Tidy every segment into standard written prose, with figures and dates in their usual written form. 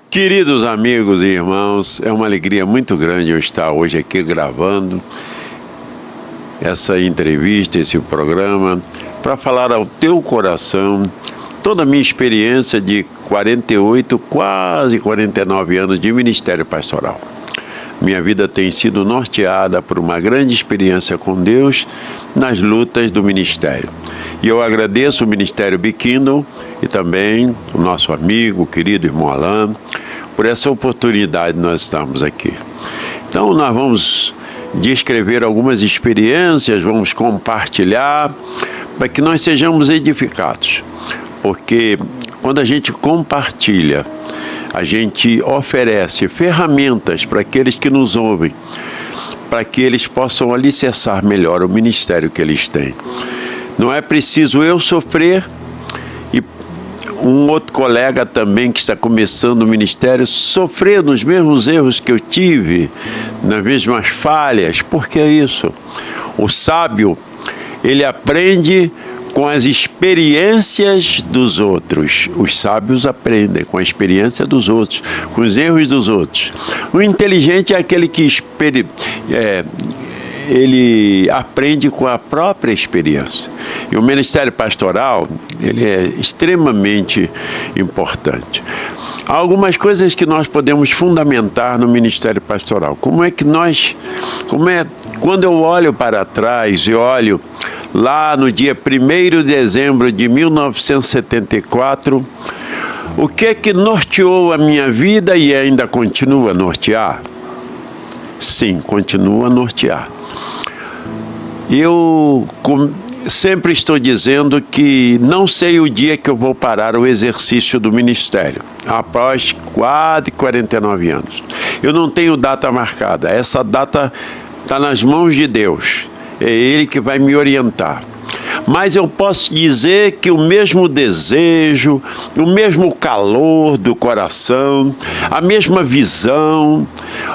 Queridos amigos e irmãos, é uma alegria muito grande eu estar hoje aqui gravando essa entrevista, esse programa, para falar ao teu coração toda a minha experiência de 48, quase 49 anos de ministério pastoral. Minha vida tem sido norteada por uma grande experiência com Deus nas lutas do ministério. E eu agradeço o Ministério Bikindle e também o nosso amigo, querido irmão Alan, por essa oportunidade de nós estarmos aqui. Então nós vamos descrever algumas experiências, vamos compartilhar para que nós sejamos edificados. Porque quando a gente compartilha, a gente oferece ferramentas para aqueles que nos ouvem, para que eles possam alicerçar melhor o ministério que eles têm. Não é preciso eu sofrer e um outro colega também que está começando o ministério sofrer nos mesmos erros que eu tive, nas mesmas falhas. Por que isso? O sábio, ele aprende com as experiências dos outros. Os sábios aprendem com a experiência dos outros, com os erros dos outros. O inteligente é aquele que ele aprende com a própria experiência. E o ministério pastoral, ele é extremamente importante. Há algumas coisas que nós podemos fundamentar no ministério pastoral. Quando eu olho para trás e olho lá no dia 1º de dezembro de 1974, o que norteou a minha vida e ainda continua a nortear? Sim, continua a nortear. Eu sempre estou dizendo que não sei o dia que eu vou parar o exercício do ministério, após quase 49 anos. Eu não tenho data marcada, essa data está nas mãos de Deus, é Ele que vai me orientar. Mas eu posso dizer que o mesmo desejo, o mesmo calor do coração, a mesma visão,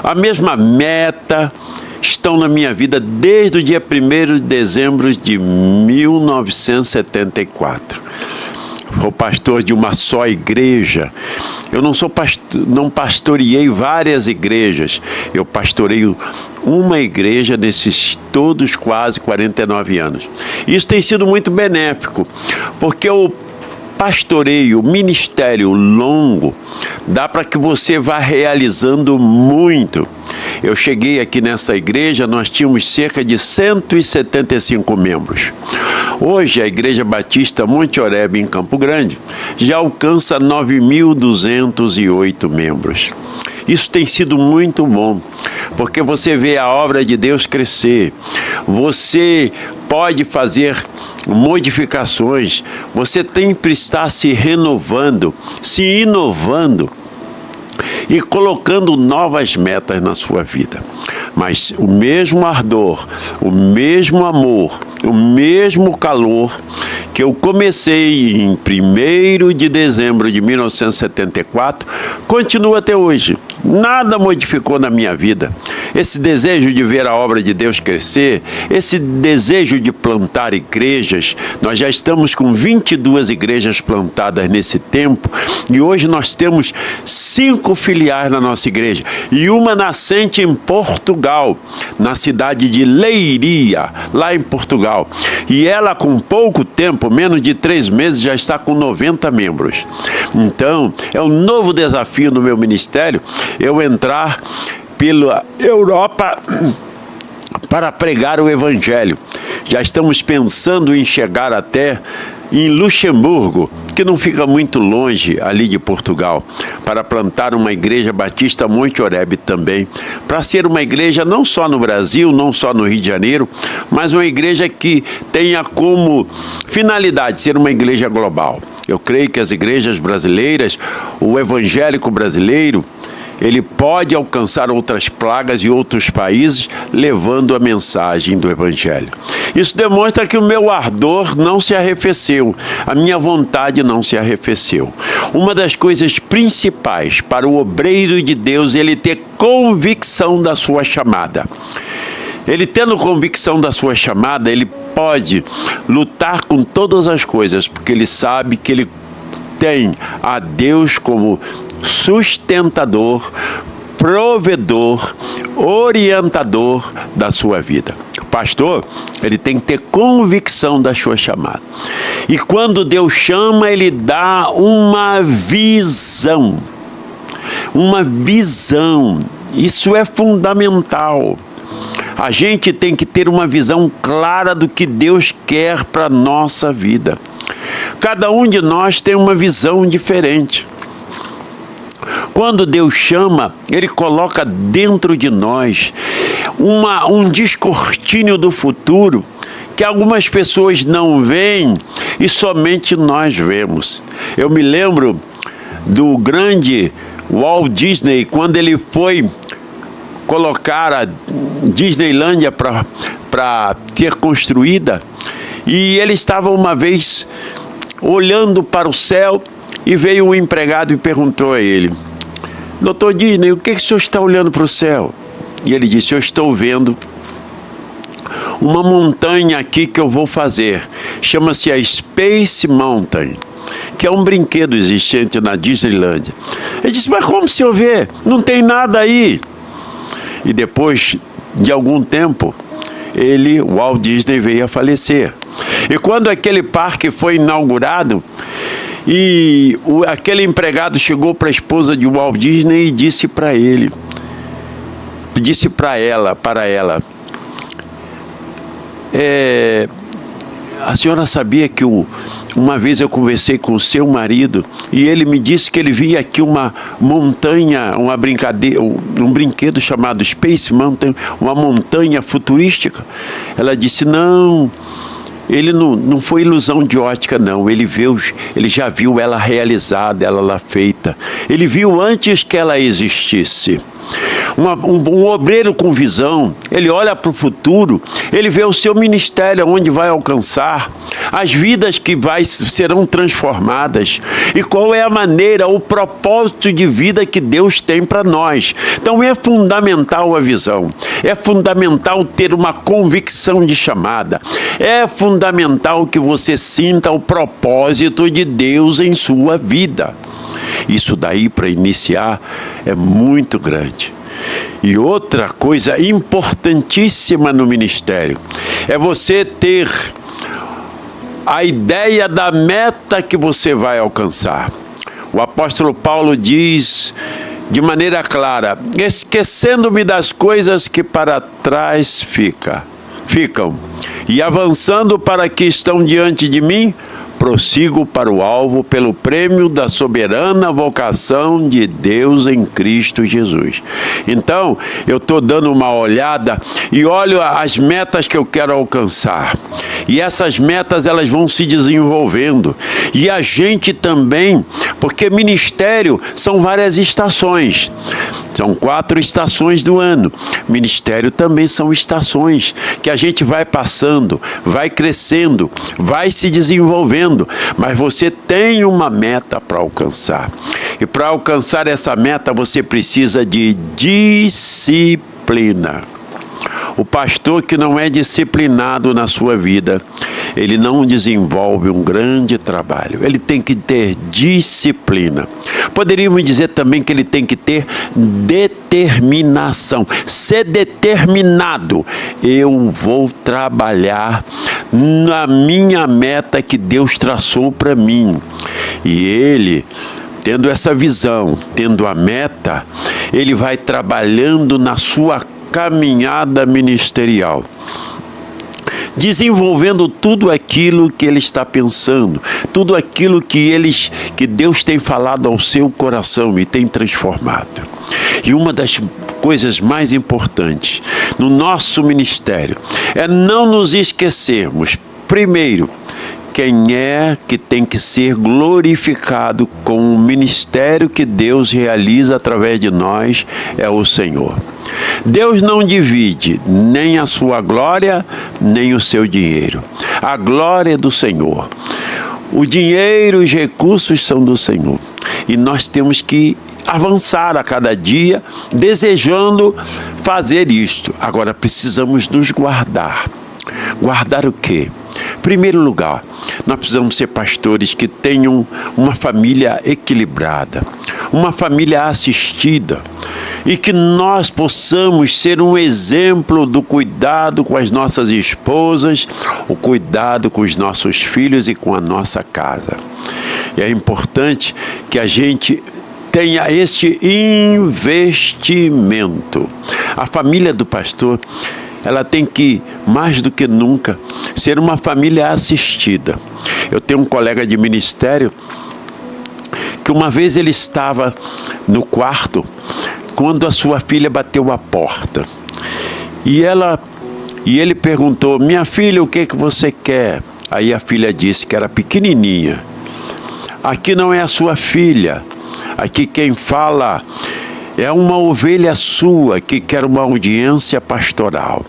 a mesma meta estão na minha vida desde o dia 1º de dezembro de 1974. Sou pastor de uma só igreja. Eu não pastoreei várias igrejas. Eu pastoreio uma igreja nesses todos quase 49 anos. Isso tem sido muito benéfico, porque o pastoreio, ministério longo, dá para que você vá realizando muito. Eu cheguei aqui nessa igreja, nós tínhamos cerca de 175 membros. Hoje, a Igreja Batista Monte Oreb, em Campo Grande, já alcança 9.208 membros. Isso tem sido muito bom, porque você vê a obra de Deus crescer. Você pode fazer modificações, você sempre está se renovando, se inovando e colocando novas metas na sua vida. Mas o mesmo ardor, o mesmo amor, o mesmo calor que eu comecei em 1º de dezembro de 1974, continua até hoje. Nada modificou na minha vida. Esse desejo de ver a obra de Deus crescer, esse desejo de plantar igrejas, nós já estamos com 22 igrejas plantadas nesse tempo, e hoje nós temos 5 filiais na nossa igreja, e uma nascente em Portugal, na cidade de Leiria, lá em Portugal. E ela, com pouco tempo, menos de 3 meses, já está com 90 membros. Então, é um novo desafio no meu ministério, eu entrar pela Europa para pregar o Evangelho. Já estamos pensando em chegar até em Luxemburgo, que não fica muito longe ali de Portugal, para plantar uma igreja batista Monte Oreb também, para ser uma igreja não só no Brasil, não só no Rio de Janeiro, mas uma igreja que tenha como finalidade ser uma igreja global. Eu creio que as igrejas brasileiras, o evangélico brasileiro, ele pode alcançar outras plagas e outros países levando a mensagem do Evangelho. Isso demonstra que o meu ardor não se arrefeceu, a minha vontade não se arrefeceu. Uma das coisas principais para o obreiro de Deus é ele ter convicção da sua chamada. Ele tendo convicção da sua chamada, ele pode lutar com todas as coisas, porque ele sabe que ele tem a Deus como sustentador, provedor, orientador da sua vida. O pastor, ele tem que ter convicção da sua chamada. E quando Deus chama, ele dá uma visão. Uma visão. Isso é fundamental. A gente tem que ter uma visão clara do que Deus quer para a nossa vida. Cada um de nós tem uma visão diferente. Quando Deus chama, Ele coloca dentro de nós um descortínio do futuro que algumas pessoas não veem e somente nós vemos. Eu me lembro do grande Walt Disney, quando ele foi colocar a Disneylândia para ser construída, e ele estava uma vez olhando para o céu e veio um empregado e perguntou a ele: Dr. Disney, o que o senhor está olhando para o céu? E ele disse: eu estou vendo uma montanha aqui que eu vou fazer, chama-se a Space Mountain, que é um brinquedo existente na Disneylândia. Ele disse: mas como o senhor vê? Não tem nada aí. E depois de algum tempo, o Walt Disney veio a falecer. E quando aquele parque foi inaugurado, aquele empregado chegou para a esposa de Walt Disney e disse para ela, a senhora sabia que uma vez eu conversei com o seu marido e ele me disse que ele via aqui uma montanha, um brinquedo chamado Space Mountain, uma montanha futurística? Ela disse: não, ele não foi ilusão de ótica, não. Ele já viu ela realizada, ela lá feita. Ele viu antes que ela existisse. Um obreiro com visão, ele olha para o futuro, ele vê o seu ministério, onde vai alcançar, as vidas que serão transformadas, e qual é a maneira, o propósito de vida que Deus tem para nós. Então é fundamental a visão, é fundamental ter uma convicção de chamada, é fundamental que você sinta o propósito de Deus em sua vida. Isso daí, para iniciar, é muito grande. E outra coisa importantíssima no ministério é você ter a ideia da meta que você vai alcançar. O apóstolo Paulo diz de maneira clara: esquecendo-me das coisas que para trás ficam, e avançando para que estão diante de mim, prossigo para o alvo pelo prêmio da soberana vocação de Deus em Cristo Jesus. Então, eu estou dando uma olhada e olho as metas que eu quero alcançar. E essas metas, elas vão se desenvolvendo. E a gente também, porque ministério são várias estações. São 4 estações do ano. Ministério também são estações que a gente vai passando, vai crescendo, vai se desenvolvendo. Mas você tem uma meta para alcançar. E para alcançar essa meta, você precisa de disciplina. O pastor que não é disciplinado na sua vida, ele não desenvolve um grande trabalho. Ele tem que ter disciplina. Poderíamos dizer também que ele tem que ter determinação. Ser determinado. Eu vou trabalhar na minha meta que Deus traçou para mim. E ele, tendo essa visão, tendo a meta, ele vai trabalhando na sua caminhada ministerial, desenvolvendo tudo aquilo que ele está pensando, tudo aquilo que Deus tem falado ao seu coração e tem transformado. E uma das coisas mais importantes no nosso ministério é não nos esquecermos, primeiro, quem é que tem que ser glorificado com o ministério que Deus realiza através de nós é o Senhor. Deus não divide nem a sua glória, nem o seu dinheiro. A glória é do Senhor. O dinheiro e os recursos são do Senhor. E nós temos que avançar a cada dia, desejando fazer isto. Agora precisamos nos guardar. Guardar o quê? Em primeiro lugar, Nós precisamos ser pastores que tenham uma família equilibrada, uma família assistida, e que nós possamos ser um exemplo do cuidado com as nossas esposas, o cuidado com os nossos filhos e com a nossa casa. E é importante que a gente tenha este investimento. A família do pastor, ela tem que, mais do que nunca, ser uma família assistida. Eu tenho um colega de ministério que uma vez ele estava no quarto quando a sua filha bateu a porta. E ele perguntou: minha filha, o que você quer? Aí a filha disse, que era pequenininha: aqui não é a sua filha, aqui quem fala é uma ovelha sua que quer uma audiência pastoral.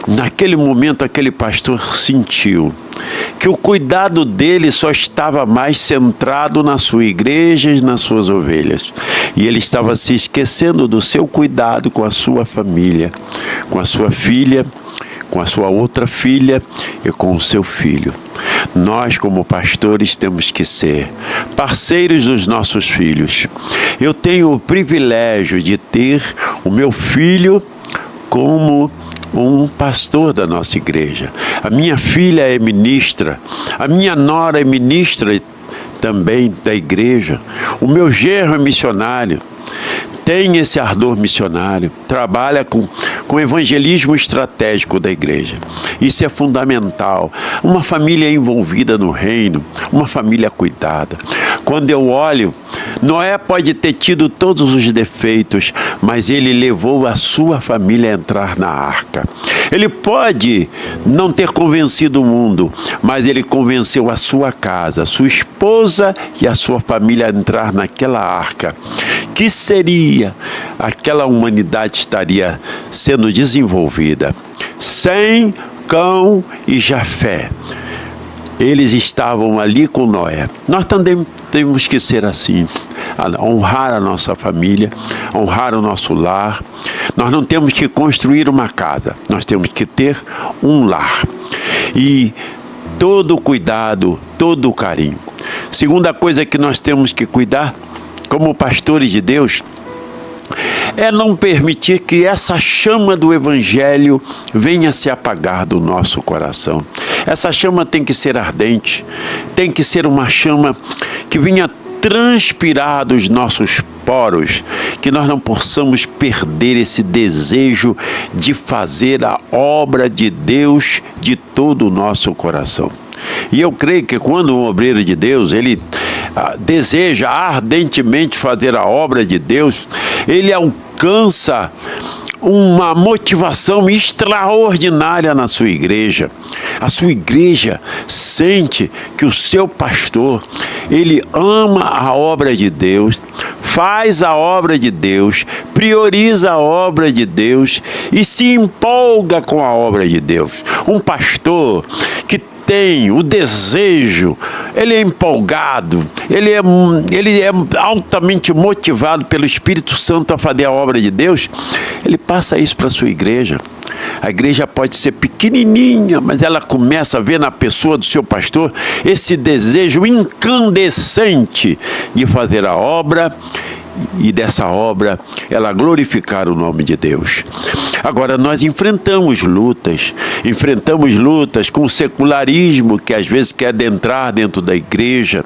Naquele momento, aquele pastor sentiu que o cuidado dele só estava mais centrado na sua igreja e nas suas ovelhas. E ele estava se esquecendo do seu cuidado com a sua família, com a sua filha, com a sua outra filha e com o seu filho. Nós, como pastores, temos que ser parceiros dos nossos filhos. Eu tenho o privilégio de ter o meu filho como um pastor da nossa igreja. A minha filha é ministra, a minha nora é ministra também da igreja, o meu genro é missionário, tem esse ardor missionário, trabalha com evangelismo estratégico da igreja. Isso é fundamental. Uma família envolvida no reino, uma família cuidada. Quando eu olho, Noé pode ter tido todos os defeitos, mas ele levou a sua família a entrar na arca. Ele pode não ter convencido o mundo, mas ele convenceu a sua casa, a sua esposa e a sua família a entrar naquela arca. Que seria? Aquela humanidade estaria sendo desenvolvida. Sem Cão e Jafé. Eles estavam ali com Noé. Nós também temos que ser assim, honrar a nossa família, honrar o nosso lar. Nós não temos que construir uma casa, nós temos que ter um lar. E todo o cuidado, todo o carinho. Segunda coisa que nós temos que cuidar, como pastores de Deus, é não permitir que essa chama do Evangelho venha se apagar do nosso coração. Essa chama tem que ser ardente, tem que ser uma chama que venha transpirar dos nossos poros, que nós não possamos perder esse desejo de fazer a obra de Deus de todo o nosso coração. E eu creio que quando um obreiro de Deus, ele deseja ardentemente fazer a obra de Deus, ele alcança uma motivação extraordinária na sua igreja. A sua igreja sente que o seu pastor, ele ama a obra de Deus, faz a obra de Deus, prioriza a obra de Deus e se empolga com a obra de Deus. Um pastor que tem o desejo, ele é empolgado, ele é altamente motivado pelo Espírito Santo a fazer a obra de Deus, ele passa isso para a sua igreja. A igreja pode ser pequenininha, mas ela começa a ver na pessoa do seu pastor esse desejo incandescente de fazer a obra, e dessa obra ela glorificar o nome de Deus. Agora, nós enfrentamos lutas com o secularismo que às vezes quer adentrar dentro da igreja,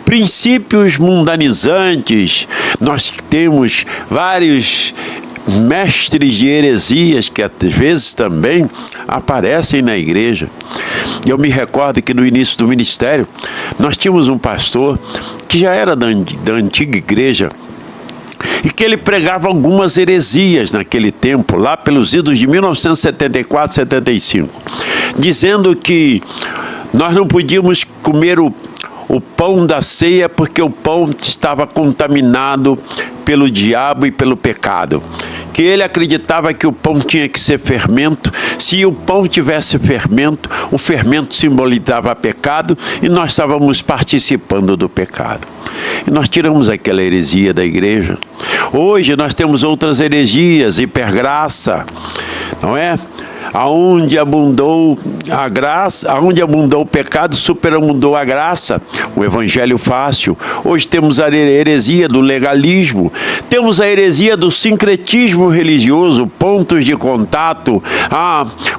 princípios mundanizantes. Nós temos vários mestres de heresias que às vezes também aparecem na igreja. Eu me recordo que no início do ministério nós tínhamos um pastor que já era da antiga igreja e que ele pregava algumas heresias naquele tempo, lá pelos idos de 1974, 75, dizendo que nós não podíamos comer o pão da ceia porque o pão estava contaminado pelo diabo e pelo pecado. Que ele acreditava que o pão tinha que ser fermento. Se o pão tivesse fermento, o fermento simbolizava pecado e nós estávamos participando do pecado. E nós tiramos aquela heresia da igreja. Hoje nós temos outras heresias, hipergraça, não é? Aonde abundou a graça, aonde abundou o pecado, superabundou a graça. O evangelho fácil. Hoje temos a heresia do legalismo, temos a heresia do sincretismo religioso, pontos de contato.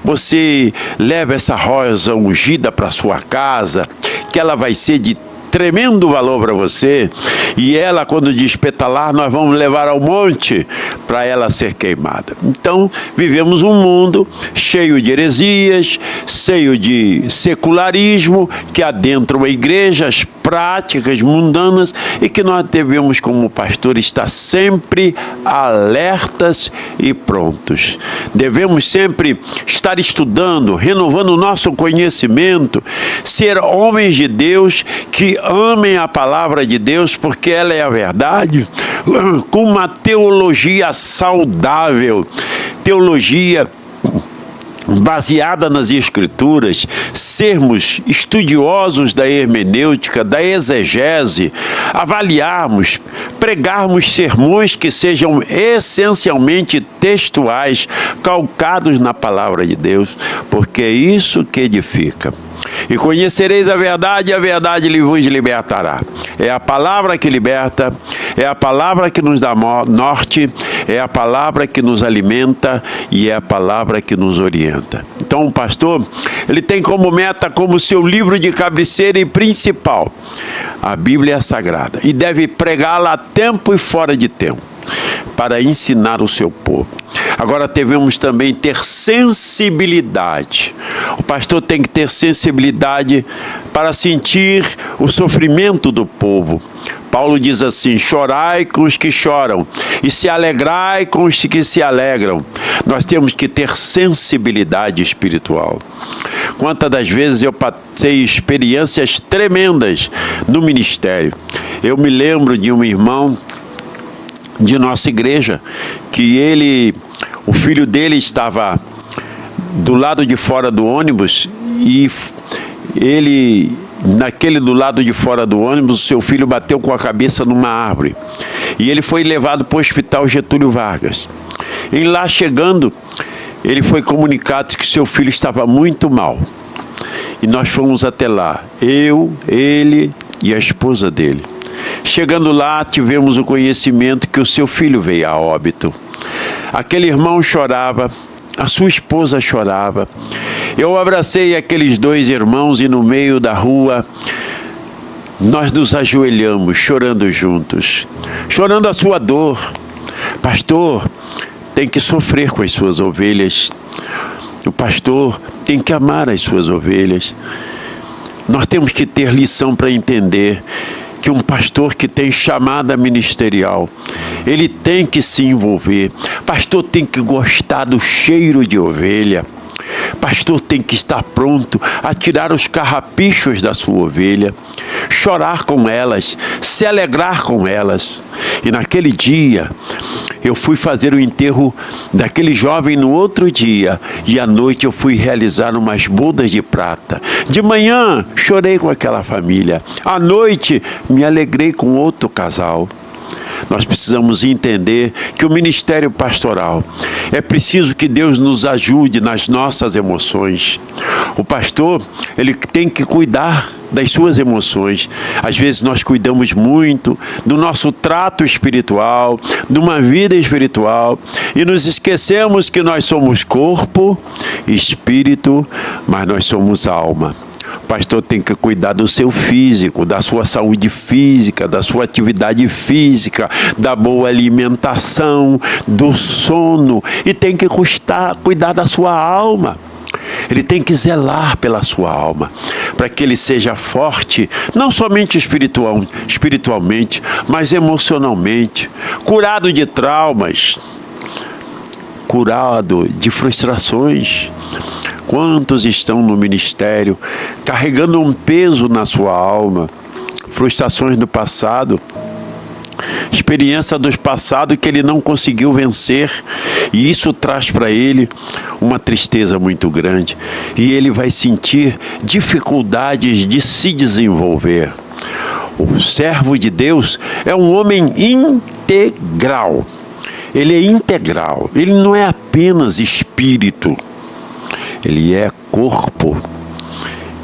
Você leva essa rosa ungida para sua casa, que ela vai ser de tremendo valor para você, e ela, quando despetalar, nós vamos levar ao monte para ela ser queimada. Então, vivemos um mundo cheio de heresias, cheio de secularismo, que adentram a igreja, as práticas mundanas, e que nós devemos, como pastor, estar sempre alertas e prontos. Devemos sempre estar estudando, renovando o nosso conhecimento, ser homens de Deus que amem a palavra de Deus, porque ela é a verdade, com uma teologia saudável, teologia baseada nas Escrituras, sermos estudiosos da hermenêutica, da exegese, avaliarmos, pregarmos sermões que sejam essencialmente textuais, calcados na palavra de Deus, porque é isso que edifica. E conhecereis a verdade vos libertará. É a palavra que liberta, é a palavra que nos dá norte, é a palavra que nos alimenta e é a palavra que nos orienta. Então o pastor, ele tem como meta, como seu livro de cabeceira e principal, a Bíblia Sagrada, e deve pregá-la a tempo e fora de tempo, para ensinar o seu povo. Agora devemos também ter sensibilidade. O pastor tem que ter sensibilidade para sentir o sofrimento do povo. Paulo diz assim: chorai com os que choram e se alegrai com os que se alegram. Nós temos que ter sensibilidade espiritual. Quantas das vezes eu passei experiências tremendas no ministério. Eu me lembro de um irmão de nossa igreja, que o filho dele estava do lado de fora do ônibus, e naquele do lado de fora do ônibus, o seu filho bateu com a cabeça numa árvore, e ele foi levado para o hospital Getúlio Vargas. E lá chegando, ele foi comunicado que seu filho estava muito mal, e nós fomos até lá, ele e a esposa dele. Chegando lá, tivemos o conhecimento que o seu filho veio a óbito. Aquele irmão chorava, a sua esposa chorava. Eu abracei aqueles dois irmãos e no meio da rua nós nos ajoelhamos, chorando juntos, chorando a sua dor. Pastor tem que sofrer com as suas ovelhas. O pastor tem que amar as suas ovelhas. Nós temos que ter lição para entender que um pastor que tem chamada ministerial, ele tem que se envolver. Pastor tem que gostar do cheiro de ovelha. Pastor tem que estar pronto a tirar os carrapichos da sua ovelha, chorar com elas, se alegrar com elas. E naquele dia, eu fui fazer o enterro daquele jovem no outro dia, e à noite eu fui realizar umas bodas de prata. De manhã, chorei com aquela família. À noite, me alegrei com outro casal. Nós precisamos entender que o ministério pastoral, é preciso que Deus nos ajude nas nossas emoções. O pastor, ele tem que cuidar das suas emoções. Às vezes nós cuidamos muito do nosso trato espiritual, de uma vida espiritual, e nos esquecemos que nós somos corpo, espírito, mas nós somos alma. O pastor tem que cuidar do seu físico, da sua saúde física, da sua atividade física, da boa alimentação, do sono, e tem que cuidar da sua alma. Ele tem que zelar pela sua alma, para que ele seja forte, não somente espiritualmente, mas emocionalmente, curado de traumas, curado de frustrações. Quantos estão no ministério carregando um peso na sua alma, frustrações do passado, experiência do passado que ele não conseguiu vencer, e isso traz para ele uma tristeza muito grande, e ele vai sentir dificuldades de se desenvolver. O servo de Deus é um homem integral. Ele é integral, ele não é apenas espírito. ele é corpo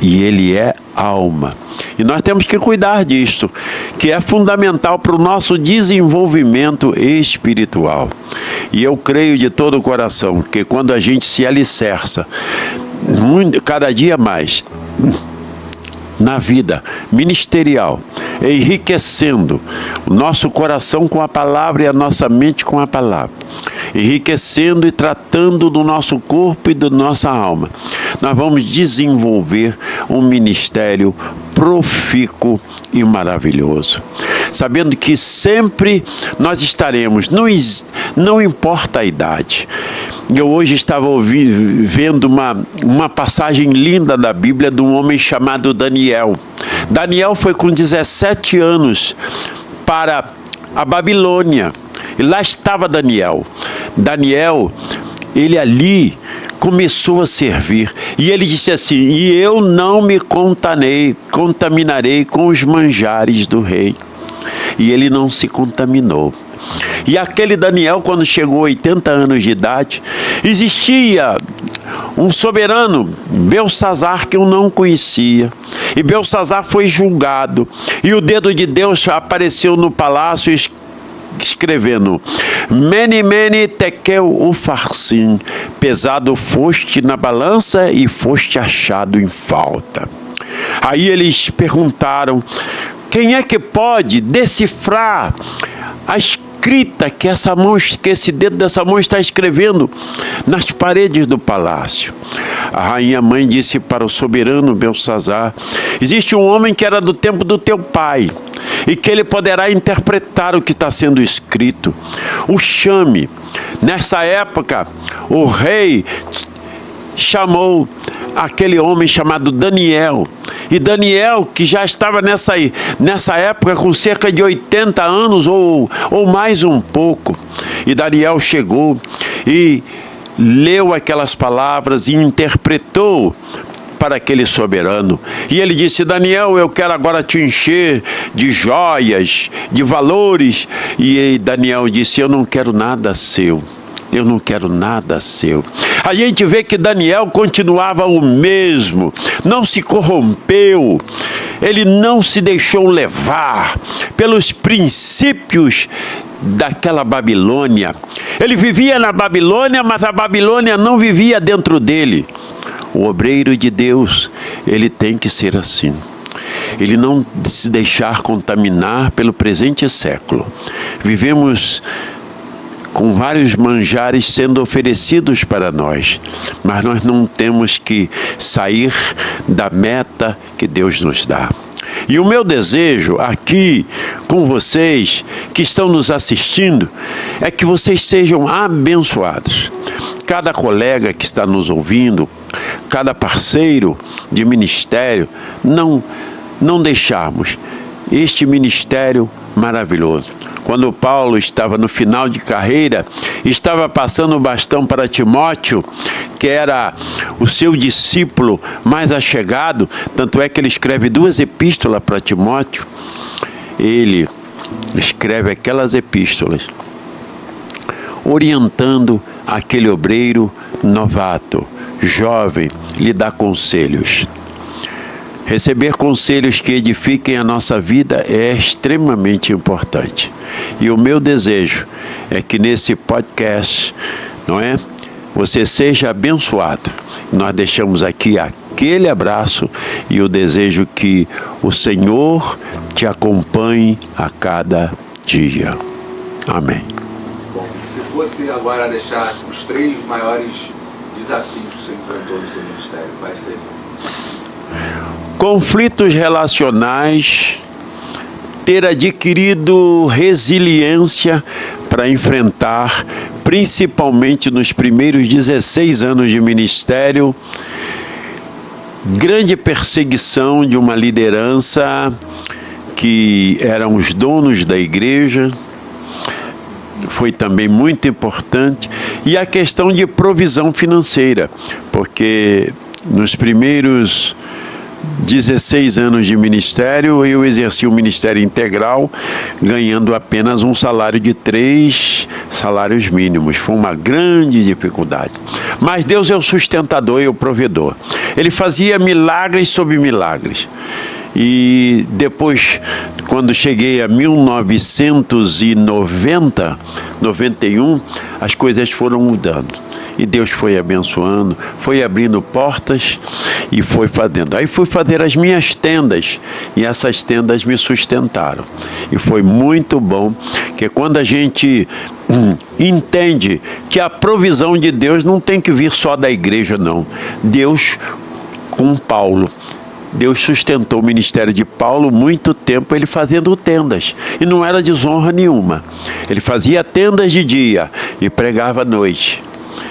e ele é alma. E nós temos que cuidar disso, que é fundamental para o nosso desenvolvimento espiritual. E eu creio de todo o coração que quando a gente se alicerça, cada dia mais, na vida ministerial, enriquecendo o nosso coração com a palavra e a nossa mente com a palavra, enriquecendo e tratando do nosso corpo e da nossa alma, nós vamos desenvolver um ministério profícuo e maravilhoso, sabendo que sempre nós estaremos, não importa a idade. Eu hoje estava vendo uma passagem linda da Bíblia de um homem chamado Daniel. Daniel foi com 17 anos para a Babilônia, e lá estava Daniel. Daniel, ele ali começou a servir, e ele disse assim: e eu não me contaminarei com os manjares do rei. E ele não se contaminou. E aquele Daniel, quando chegou a 80 anos de idade, existia um soberano, Belsassar, que eu não conhecia. E Belsassar foi julgado, e o dedo de Deus apareceu no palácio escrevendo: Mene, mene, tekel, ufarsin, pesado foste na balança e foste achado em falta. Aí eles perguntaram: quem é que pode decifrar a escrita que esse dedo dessa mão está escrevendo nas paredes do palácio? A rainha mãe disse para o soberano Belsassar: existe um homem que era do tempo do teu pai, e que ele poderá interpretar o que está sendo escrito. O chame. Nessa época, o rei chamou aquele homem chamado Daniel. E Daniel, que já estava nessa época com cerca de 80 anos ou mais um pouco. E Daniel chegou e leu aquelas palavras e interpretou para aquele soberano. E ele disse: Daniel, eu quero agora te encher de joias, de valores. E Daniel disse: eu não quero nada seu. Eu não quero nada seu. A gente vê que Daniel continuava o mesmo, não se corrompeu, ele não se deixou levar pelos princípios daquela Babilônia. Ele vivia na Babilônia, mas a Babilônia não vivia dentro dele. O obreiro de Deus, ele tem que ser assim. Ele não se deixar contaminar pelo presente século. Vivemos com vários manjares sendo oferecidos para nós, mas nós não temos que sair da meta que Deus nos dá. E o meu desejo aqui com vocês que estão nos assistindo é que vocês sejam abençoados. Cada colega que está nos ouvindo, cada parceiro de ministério, não deixarmos este ministério maravilhoso. Quando Paulo estava no final de carreira, estava passando o bastão para Timóteo, que era o seu discípulo mais achegado, tanto é que ele escreve 2 epístolas para Timóteo. Ele escreve aquelas epístolas orientando aquele obreiro novato, jovem, lhe dá conselhos. Receber conselhos que edifiquem a nossa vida é extremamente importante. E o meu desejo é que nesse podcast, você seja abençoado. Nós deixamos aqui aquele abraço e o desejo que o Senhor te acompanhe a cada dia. Amém. Bom, se fosse agora deixar os 3 maiores desafios que você enfrentou no seu ministério, quais seriam? Conflitos relacionais, ter adquirido resiliência para enfrentar, principalmente nos primeiros 16 anos de ministério, grande perseguição de uma liderança que eram os donos da igreja, foi também muito importante, e a questão de provisão financeira, porque nos primeiros 16 anos de ministério, eu exerci o ministério integral, ganhando apenas um salário de 3 salários mínimos. Foi uma grande dificuldade. Mas Deus é o sustentador e o provedor. Ele fazia milagres sobre milagres. E depois, quando cheguei a 1990, 91, as coisas foram mudando. E Deus foi abençoando, foi abrindo portas e foi fazendo. Aí fui fazer as minhas tendas e essas tendas me sustentaram. E foi muito bom, que quando a gente entende que a provisão de Deus não tem que vir só da igreja, não. Deus, com Paulo, Deus sustentou o ministério de Paulo muito tempo, ele fazendo tendas. E não era desonra nenhuma. Ele fazia tendas de dia e pregava à noite.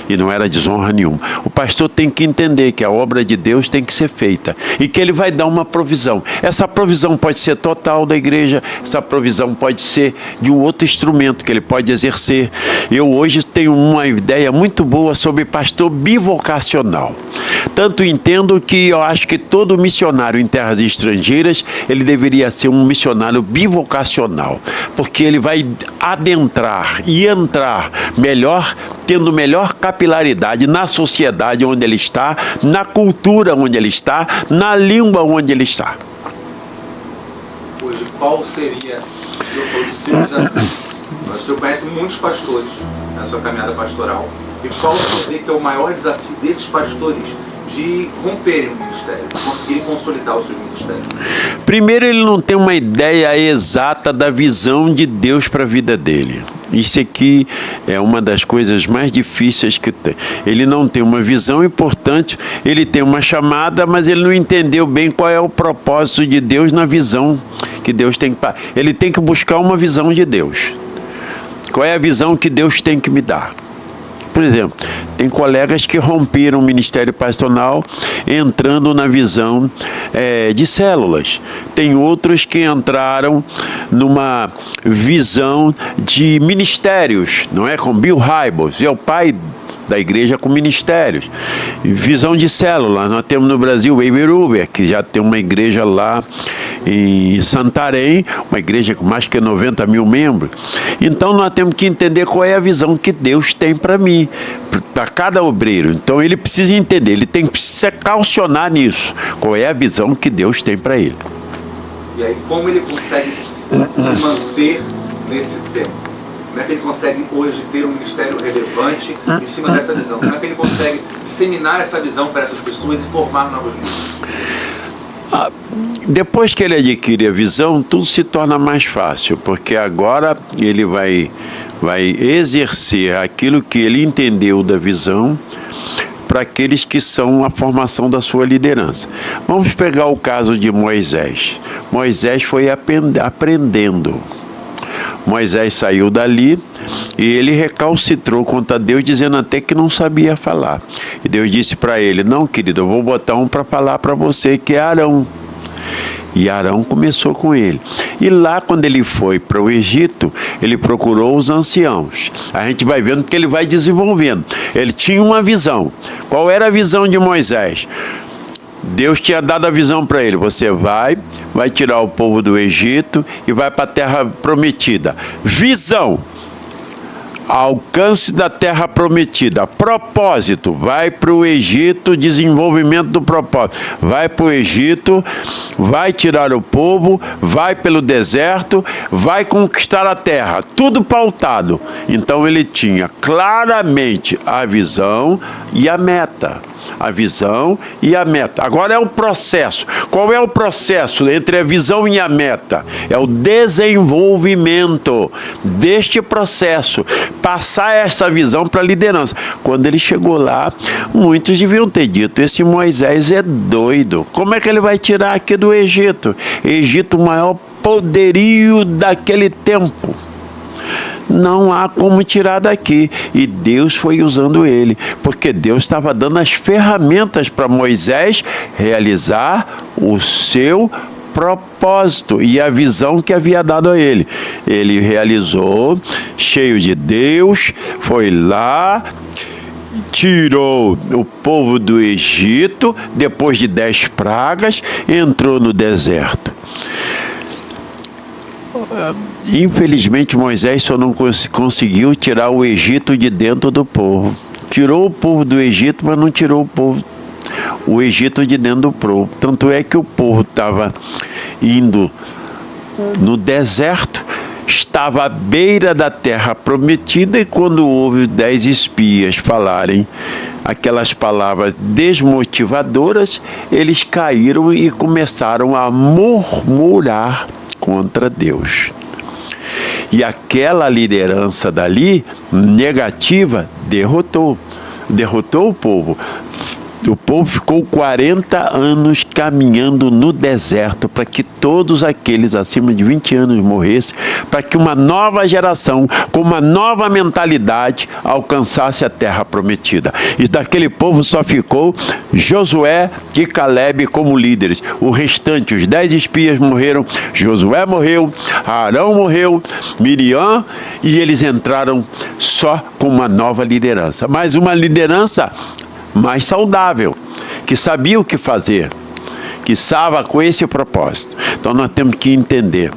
E não era desonra nenhuma. O pastor tem que entender que a obra de Deus tem que ser feita e que ele vai dar uma provisão. Essa provisão pode ser total da igreja, essa provisão pode ser de um outro instrumento que ele pode exercer. Eu hoje tenho uma ideia muito boa sobre pastor bivocacional. Tanto entendo que eu acho que todo missionário em terras estrangeiras, ele deveria ser um missionário bivocacional, porque ele vai adentrar e entrar melhor, tendo melhor capilaridade na sociedade onde ele está, na cultura onde ele está, na língua onde ele está. Hoje, qual seria o seu desafio? O senhor conhece muitos pastores na sua caminhada pastoral. E qual seria que é o maior desafio desses pastores de romperem o ministério, de conseguirem consolidar os seus ministérios? Primeiro, ele não tem uma ideia exata da visão de Deus para a vida dele. Isso aqui é uma das coisas mais difíceis que tem. Ele não tem uma visão e, portanto, ele tem uma chamada, mas ele não entendeu bem qual é o propósito de Deus na visão que Deus tem. Ele tem que buscar uma visão de Deus. Qual é a visão que Deus tem que me dar? Por exemplo, tem colegas que romperam o ministério pastoral entrando na visão de células. Tem outros que entraram numa visão de ministérios, não é? Com Bill Hybels, é o pai da igreja com ministérios. Visão de célula, nós temos no Brasil o Weiber, que já tem uma igreja lá em Santarém, uma igreja com mais que 90 mil membros. Então nós temos que entender qual é a visão que Deus tem para mim, para cada obreiro. Então ele precisa entender, ele tem que se calcionar nisso, qual é a visão que Deus tem para ele. E aí, como ele consegue se manter nesse tempo? Como é que ele consegue hoje ter um ministério relevante em cima dessa visão? Como é que ele consegue disseminar essa visão para essas pessoas e formar novos líderes? Depois que ele adquire a visão, tudo se torna mais fácil, porque agora ele vai exercer aquilo que ele entendeu da visão para aqueles que são a formação da sua liderança. Vamos pegar o caso de Moisés. Moisés foi aprendendo. Moisés saiu dali e ele recalcitrou contra Deus, dizendo até que não sabia falar. E Deus disse para ele: não, querido, eu vou botar um para falar para você, que é Arão. E Arão começou com ele. E lá, quando ele foi para o Egito, ele procurou os anciãos. A gente vai vendo que ele vai desenvolvendo. Ele tinha uma visão. Qual era a visão de Moisés? Deus tinha dado a visão para ele: você vai tirar o povo do Egito e vai para a terra prometida. Visão: alcance da terra prometida. Propósito: vai para o Egito, desenvolvimento do propósito. Vai para o Egito, vai tirar o povo, vai pelo deserto, vai conquistar a terra. Tudo pautado. Então ele tinha claramente a visão e a meta. A visão e a meta. Agora é o processo. Qual é o processo entre a visão e a meta? É o desenvolvimento deste processo. Passar essa visão para a liderança. Quando ele chegou lá, muitos deviam ter dito: esse Moisés é doido. Como é que ele vai tirar aqui do Egito? Egito, o maior poderio daquele tempo. Não há como tirar daqui. E Deus foi usando ele, porque Deus estava dando as ferramentas para Moisés realizar o seu propósito e a visão que havia dado a ele. Ele realizou, cheio de Deus, foi lá, tirou o povo do Egito, depois de 10 pragas, entrou no deserto. Infelizmente, Moisés só não conseguiu tirar o Egito de dentro do povo. Tirou o povo do Egito, mas não tirou o Egito de dentro do povo. Tanto é que o povo estava indo no deserto, estava à beira da terra prometida, e quando houve 10 espias falarem aquelas palavras desmotivadoras, eles caíram e começaram a murmurar contra Deus. E aquela liderança dali, negativa, derrotou o povo. O povo ficou 40 anos caminhando no deserto para que todos aqueles acima de 20 anos morressem, para que uma nova geração, com uma nova mentalidade, alcançasse a terra prometida. E daquele povo só ficou Josué e Calebe como líderes. O restante, os 10 espias morreram, Josué morreu, Arão morreu, Miriam, e eles entraram só com uma nova liderança. Mas uma liderança mais saudável, que sabia o que fazer, que estava com esse propósito. Então nós temos que entender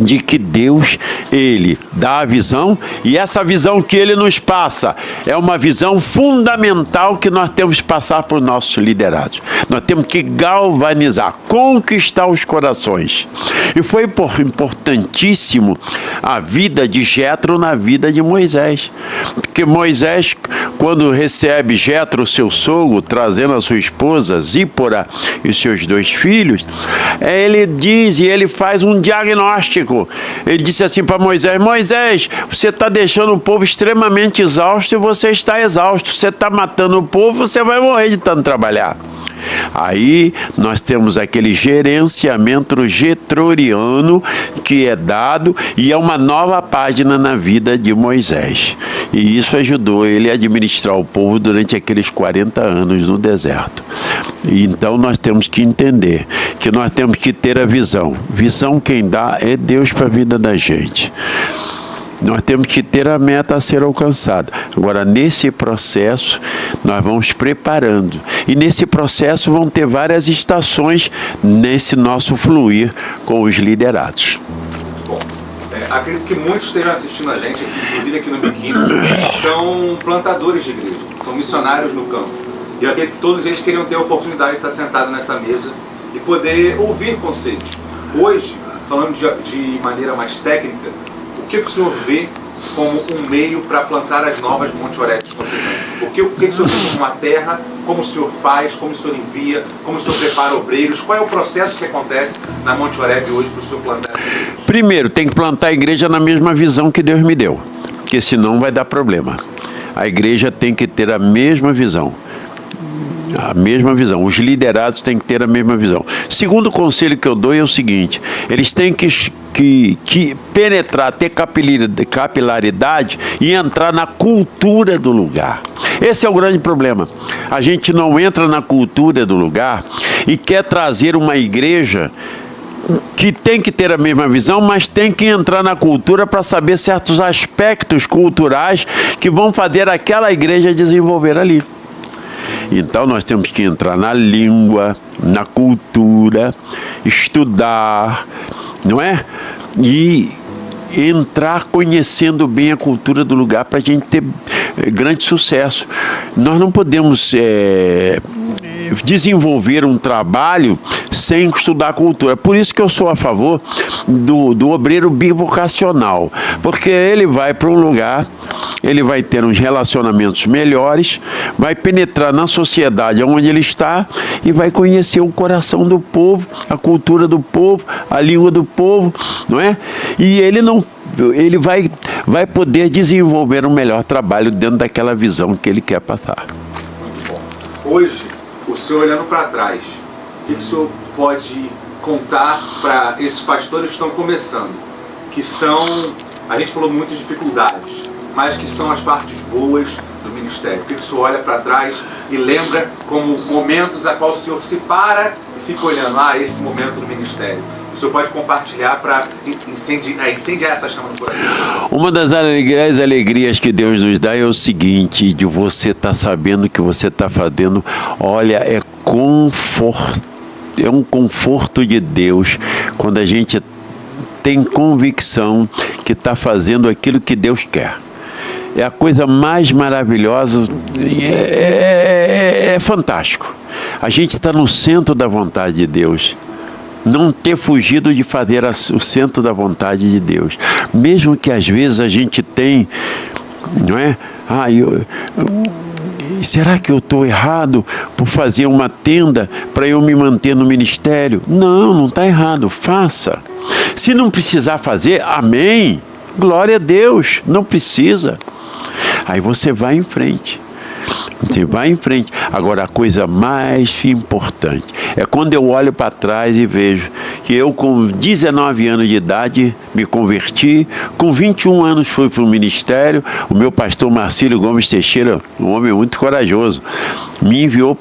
de que Deus, Ele dá a visão, e essa visão que Ele nos passa é uma visão fundamental que nós temos que passar para os nossos liderados. Nós temos que galvanizar, conquistar os corações. E foi importantíssimo a vida de Jetro na vida de Moisés. Porque Moisés, quando recebe Jetro, seu sogro, trazendo a sua esposa, Zípora, e seus 2 filhos, ele diz e ele faz um diagnóstico. Ele disse assim para Moisés: Moisés, você está deixando o povo extremamente exausto e você está exausto. Você está matando o povo, você vai morrer de tanto trabalhar. Aí nós temos aquele gerenciamento jetroriano que é dado, e é uma nova página na vida de Moisés. E isso ajudou ele a administrar o povo durante aqueles 40 anos no deserto. E então nós temos que entender que nós temos que ter a visão. Visão quem dá é Deus para a vida da gente. Nós temos que ter a meta a ser alcançada. Agora, nesse processo, nós vamos preparando. E nesse processo vão ter várias estações nesse nosso fluir com os liderados. Bom, acredito que muitos estejam assistindo a gente, inclusive aqui no Biquíni, são plantadores de igreja, são missionários no campo. E eu acredito que todos eles queriam ter a oportunidade de estar sentado nessa mesa e poder ouvir conselhos. Hoje, falando de maneira mais técnica, o que o senhor vê como um meio para plantar as novas Monte Oreb? O que o senhor vê como uma terra? Como o senhor faz? Como o senhor envia? Como o senhor prepara obreiros? Qual é o processo que acontece na Monte Oreb hoje para o senhor plantar? Primeiro, tem que plantar a igreja na mesma visão que Deus me deu, porque senão vai dar problema. A igreja tem que ter a mesma visão. A mesma visão. Os liderados têm que ter a mesma visão. Segundo conselho que eu dou é o seguinte: eles têm que penetrar, ter capilaridade e entrar na cultura do lugar. Esse é o grande problema. A gente não entra na cultura do lugar e quer trazer uma igreja que tem que ter a mesma visão, mas tem que entrar na cultura para saber certos aspectos culturais que vão fazer aquela igreja desenvolver ali. Então nós temos que entrar na língua, na cultura, estudar, não é? E entrar conhecendo bem a cultura do lugar para a gente ter grande sucesso. Nós não podemos desenvolver um trabalho sem estudar a cultura. Por isso que eu sou a favor do obreiro bivocacional, porque ele vai para um lugar, ele vai ter uns relacionamentos melhores, vai penetrar na sociedade onde ele está e vai conhecer o coração do povo, a cultura do povo, a língua do povo, não é? E ele vai poder desenvolver um melhor trabalho dentro daquela visão que ele quer passar. Muito bom. Hoje, o senhor olhando para trás, o que o senhor pode contar para esses pastores que estão começando? Que são, a gente falou muitas dificuldades, mas que são as partes boas do ministério. O que o senhor olha para trás e lembra como momentos a qual o senhor se para e fica olhando, esse momento do ministério. o senhor pode compartilhar para incendiar essa chama no coração? Uma das alegrias que Deus nos dá é o seguinte, de você estar sabendo que você está fazendo, olha, é um conforto de Deus quando a gente tem convicção que está fazendo aquilo que Deus quer. É a coisa mais maravilhosa, é fantástico. A gente está no centro da vontade de Deus. Não ter fugido de fazer o centro da vontade de Deus. Mesmo que às vezes a gente tem, não é? Será que eu estou errado por fazer uma tenda para eu me manter no ministério? Não está errado, faça. Se não precisar fazer, amém. Glória a Deus, não precisa. Aí você vai em frente. Você vai em frente. Agora, a coisa mais importante é quando eu olho para trás e vejo que eu, com 19 anos de idade, me converti. Com 21 anos, fui para o ministério. O meu pastor Marcílio Gomes Teixeira, um homem muito corajoso, me enviou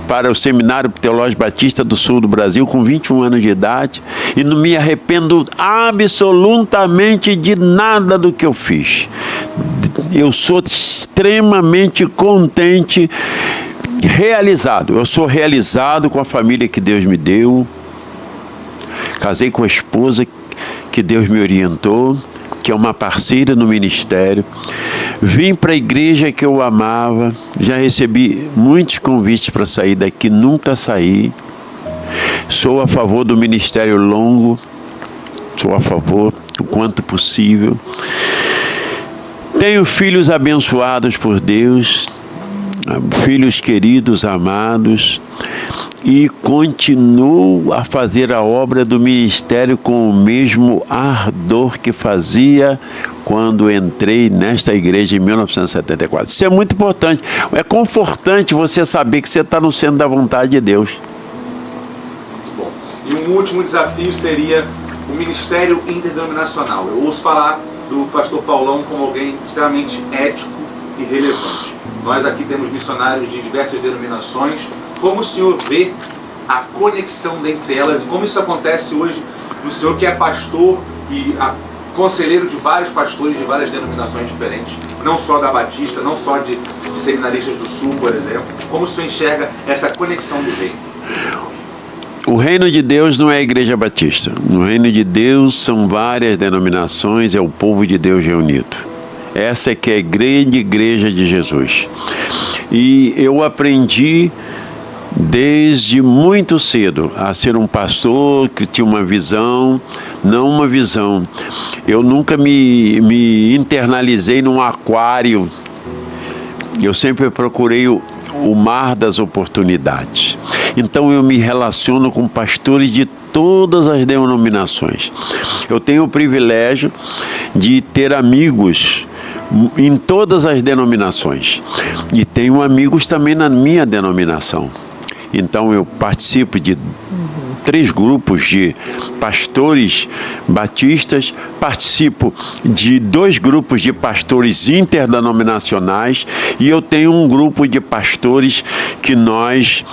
para o Seminário Teológico Batista do Sul do Brasil com 21 anos de idade. E não me arrependo absolutamente de nada do que eu fiz. Eu sou extremamente contente, realizado. Eu sou realizado com a família que Deus me deu. Casei com a esposa que Deus me orientou, que é uma parceira no ministério. Vim para a igreja que eu amava. Já recebi muitos convites para sair daqui, nunca saí. Sou a favor do ministério longo. Sou a favor o quanto possível. Tenho filhos abençoados por Deus, filhos queridos, amados, e continuo a fazer a obra do ministério com o mesmo ardor que fazia quando entrei nesta igreja em 1974. Isso é muito importante. É confortante você saber que você está no centro da vontade de Deus. Muito bom. E um último desafio seria o ministério interdenominacional. Eu ouço falar do pastor Paulão como alguém extremamente ético e relevante. Nós aqui temos missionários de diversas denominações. Como o senhor vê a conexão dentre elas e como isso acontece hoje no senhor que é pastor e conselheiro de vários pastores de várias denominações diferentes, não só da Batista, não só de seminaristas do Sul, por exemplo. Como o senhor enxerga essa conexão do reino? O reino de Deus não é a igreja batista. No reino de Deus são várias denominações, é o povo de Deus reunido. Essa é que é a grande igreja de Jesus. E eu aprendi desde muito cedo a ser um pastor que tinha uma visão, não uma visão. Eu nunca me internalizei num aquário. Eu sempre procurei o mar das oportunidades. Então eu me relaciono com pastores de todas as denominações. Eu tenho o privilégio de ter amigos em todas as denominações. E tenho amigos também na minha denominação. Então eu participo de 3 grupos de pastores batistas, participo de 2 grupos de pastores interdenominacionais e eu tenho um grupo de pastores que nós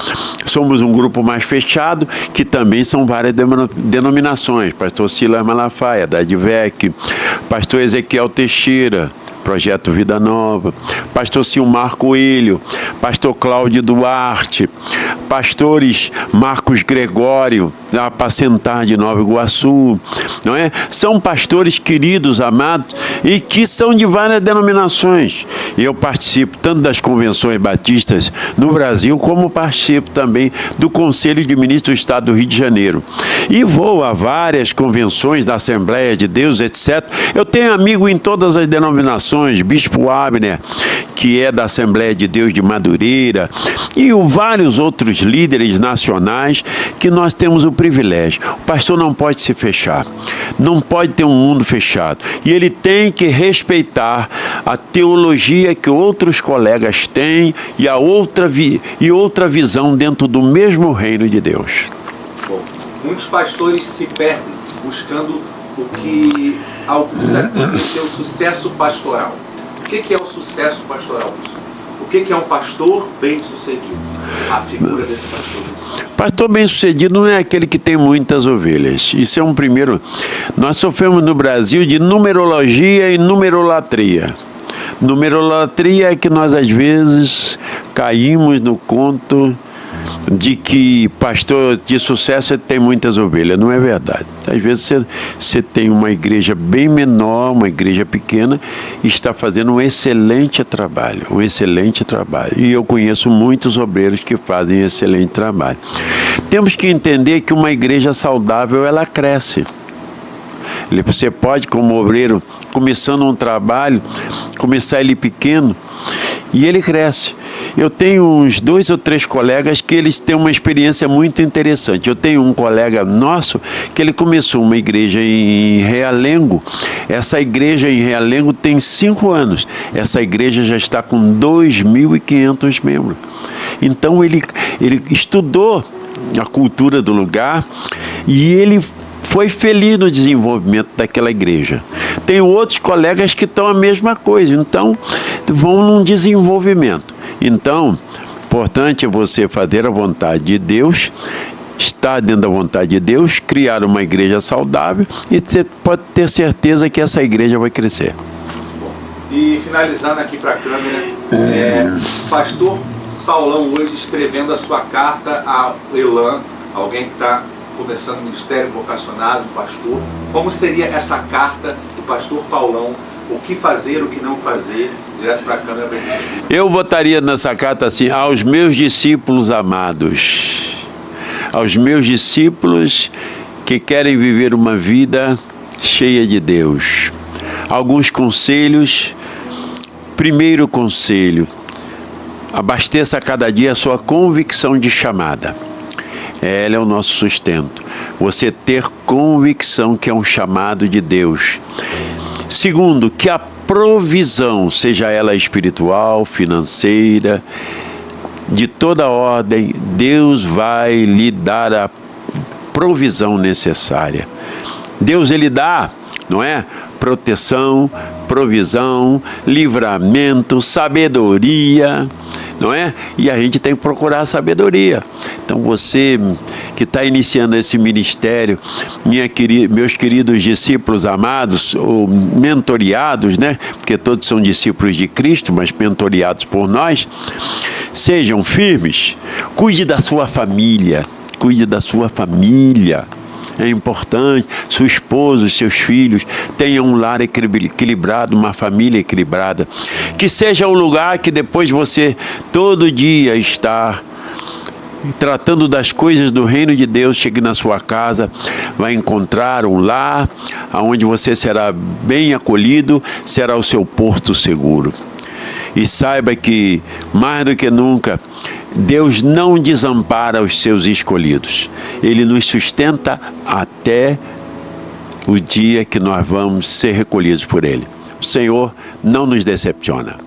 somos um grupo mais fechado, que também são várias denominações. Pastor Silas Malafaia, da Advec, pastor Ezequiel Teixeira, Projeto Vida Nova, pastor Silmar Coelho, pastor Cláudio Duarte, pastores Marcos Gregório, da Apacentar de Nova Iguaçu, não é? São pastores queridos, amados, e que são de várias denominações. E eu participo tanto das convenções batistas no Brasil, como participo também do Conselho de Ministros do Estado do Rio de Janeiro. E vou a várias convenções da Assembleia de Deus, etc. Eu tenho amigo em todas as denominações, Bispo Abner, que é da Assembleia de Deus de Madureira, e vários outros líderes nacionais que nós temos o privilégio. O pastor não pode se fechar, não pode ter um mundo fechado, e ele tem que respeitar a teologia que outros colegas têm e outra visão dentro do mesmo reino de Deus. Bom, muitos pastores se perdem buscando o que alguns aqui o sucesso pastoral. O que é o sucesso pastoral? O O que é um pastor bem-sucedido? A figura desse pastor. Pastor bem-sucedido não é aquele que tem muitas ovelhas. Isso é um primeiro... Nós sofremos no Brasil de numerologia e numerolatria. Numerolatria é que nós, às vezes, caímos no conto de que pastor de sucesso tem muitas ovelhas. Não é verdade. Às vezes você tem uma igreja bem menor, uma igreja pequena, e está fazendo um excelente trabalho, E eu conheço muitos obreiros que fazem excelente trabalho. Temos que entender que uma igreja saudável, ela cresce. Você pode, como obreiro, começando um trabalho, começar ele pequeno, e ele cresce. Eu tenho uns 2 ou 3 colegas que eles têm uma experiência muito interessante. Eu tenho um colega nosso que ele começou uma igreja em Realengo. Essa igreja em Realengo tem 5 anos. Essa igreja já está com 2.500 membros. Então ele estudou a cultura do lugar e ele foi feliz no desenvolvimento daquela igreja. Tem outros colegas que estão a mesma coisa, então vão num desenvolvimento. Então, importante é você fazer a vontade de Deus, estar dentro da vontade de Deus, criar uma igreja saudável e você pode ter certeza que essa igreja vai crescer. E finalizando aqui para a câmera, pastor Paulão hoje escrevendo a sua carta a Elan, alguém que está começando o ministério vocacionado, pastor. Como seria essa carta do pastor Paulão? O que fazer, o que não fazer? Direto para a câmera para ele. Eu botaria nessa carta assim: aos meus discípulos amados, aos meus discípulos que querem viver uma vida cheia de Deus. Alguns conselhos. Primeiro conselho: abasteça cada dia a sua convicção de chamada. Ela é o nosso sustento. Você ter convicção que é um chamado de Deus. Segundo, que a provisão, seja ela espiritual, financeira, de toda ordem, Deus vai lhe dar a provisão necessária. Deus, ele dá, não é? Proteção, provisão, livramento, sabedoria, não é? E a gente tem que procurar a sabedoria. Então você que está iniciando esse ministério, meus queridos discípulos amados, ou mentoriados, né? Porque todos são discípulos de Cristo, mas mentoriados por nós, sejam firmes, cuide da sua família, É importante, seu esposo, seus filhos tenham um lar equilibrado, uma família equilibrada. Que seja o lugar que depois você todo dia está tratando das coisas do reino de Deus, chegue na sua casa, vai encontrar um lar onde você será bem acolhido, será o seu porto seguro. E saiba que, mais do que nunca, Deus não desampara os seus escolhidos. Ele nos sustenta até o dia que nós vamos ser recolhidos por Ele. O Senhor não nos decepciona.